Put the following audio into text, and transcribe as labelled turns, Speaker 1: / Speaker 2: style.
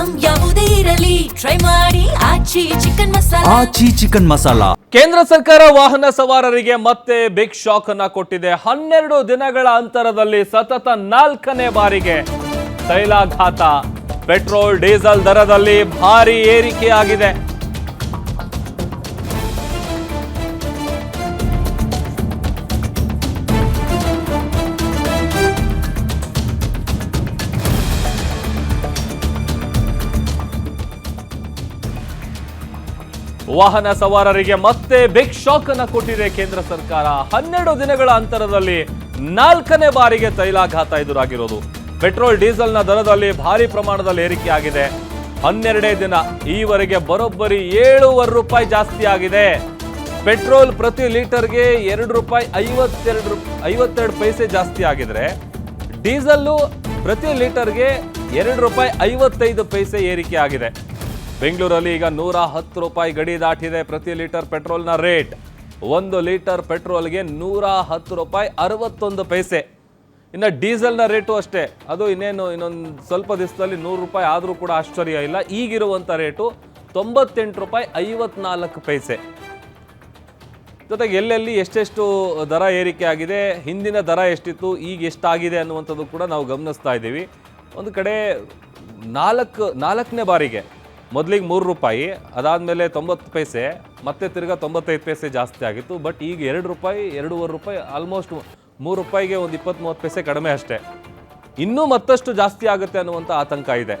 Speaker 1: Item ಯಾವುದೇ ಇರಲಿ try ಮಾಡಿ ಆಚಿ ಚಿಕನ್ ಮಸಾಲಾ.
Speaker 2: ಆಚಿ ಚಿಕನ್ ಮಸಾಲಾ.
Speaker 3: ಕೇಂದ್ರ ಸರ್ಕಾರ ವಾಹನ ಸವಾರರಿಗೆ ಮತ್ತೆ ಬಿಗ್ ಶಾಕ್ ಅನ್ನ ಕೊಟ್ಟಿದೆ. 12 ದಿನಗಳ ಅಂತರದಲ್ಲಿ ಸತತ 4ನೇ ಬಾರಿಗೆ ತೈಲಾಘಾತ. ಪೆಟ್ರೋಲ್ ಡೀಸೆಲ್ ದರದಲ್ಲಿ ಭಾರಿ ಏರಿಕೆಯಾಗಿದೆ. ವಾಹನ ಸವಾರರಿಗೆ ಮತ್ತೆ ಬಿಗ್ ಶಾಕ್ ಅನ್ನ ಕೊಟ್ಟಿದೆ ಕೇಂದ್ರ ಸರ್ಕಾರ. 12 ದಿನಗಳ ಅಂತರದಲ್ಲಿ 4ನೇ ಬಾರಿಗೆ ತೈಲಾಘಾತ ಎದುರಾಗಿರೋದು. ಪೆಟ್ರೋಲ್ ಡೀಸೆಲ್ನ ದರದಲ್ಲಿ ಭಾರಿ ಪ್ರಮಾಣದಲ್ಲಿ ಏರಿಕೆಯಾಗಿದೆ. 12 ದಿನ ಈವರೆಗೆ ಬರೋಬ್ಬರಿ 7.5 ರೂಪಾಯಿ ಜಾಸ್ತಿ ಆಗಿದೆ. ಪೆಟ್ರೋಲ್ ಪ್ರತಿ ಲೀಟರ್ಗೆ 2 ರೂಪಾಯಿ 52 ಪೈಸೆ ಜಾಸ್ತಿ ಆಗಿದ್ರೆ ಡೀಸೆಲ್ಲು ಪ್ರತಿ ಲೀಟರ್ಗೆ 2 ರೂಪಾಯಿ 55 ಪೈಸೆ ಏರಿಕೆ ಆಗಿದೆ. ಬೆಂಗಳೂರಲ್ಲಿ ಈಗ 110 ರೂಪಾಯಿ ಗಡಿ ದಾಟಿದೆ ಪ್ರತಿ ಲೀಟರ್ ಪೆಟ್ರೋಲ್ನ ರೇಟ್. 1 ಲೀಟರ್ ಪೆಟ್ರೋಲ್ಗೆ 110 ರೂಪಾಯಿ 61 ಪೈಸೆ. ಇನ್ನು ಡೀಸೆಲ್ನ ರೇಟು ಅಷ್ಟೇ, ಅದು ಇನ್ನೊಂದು ಸ್ವಲ್ಪ ದಿವಸದಲ್ಲಿ 100 ರೂಪಾಯಿ ಆದರೂ ಕೂಡ ಆಶ್ಚರ್ಯ ಇಲ್ಲ. ಈಗಿರುವಂಥ ರೇಟು 98 ರೂಪಾಯಿ 54 ಪೈಸೆ. ಜೊತೆಗೆ ಎಲ್ಲೆಲ್ಲಿ ಎಷ್ಟೆಷ್ಟು ದರ ಏರಿಕೆ ಆಗಿದೆ, ಹಿಂದಿನ ದರ ಎಷ್ಟಿತ್ತು, ಈಗ ಎಷ್ಟಾಗಿದೆ ಅನ್ನುವಂಥದ್ದು ಕೂಡ ನಾವು ಗಮನಿಸ್ತಾ ಇದ್ದೀವಿ. ಒಂದು ಕಡೆ 4ನೇ ಬಾರಿಗೆ ಮೊದಲಿಗೆ 3 ರೂಪಾಯಿ, ಅದಾದಮೇಲೆ 90 ಪೈಸೆ, ಮತ್ತೆ ತಿರ್ಗಾ 95 ಪೈಸೆ ಜಾಸ್ತಿ ಆಗಿತ್ತು. ಬಟ್ ಈಗ 2 ರೂಪಾಯಿ 2.5 ರೂಪಾಯಿ, ಆಲ್ಮೋಸ್ಟ್ 3 ರೂಪಾಯಿಗೆ ಒಂದು 20-30 ಪೈಸೆ ಕಡಿಮೆ ಅಷ್ಟೇ. ಇನ್ನೂ ಮತ್ತಷ್ಟು ಜಾಸ್ತಿ ಆಗುತ್ತೆ ಅನ್ನುವಂಥ ಆತಂಕ ಇದೆ.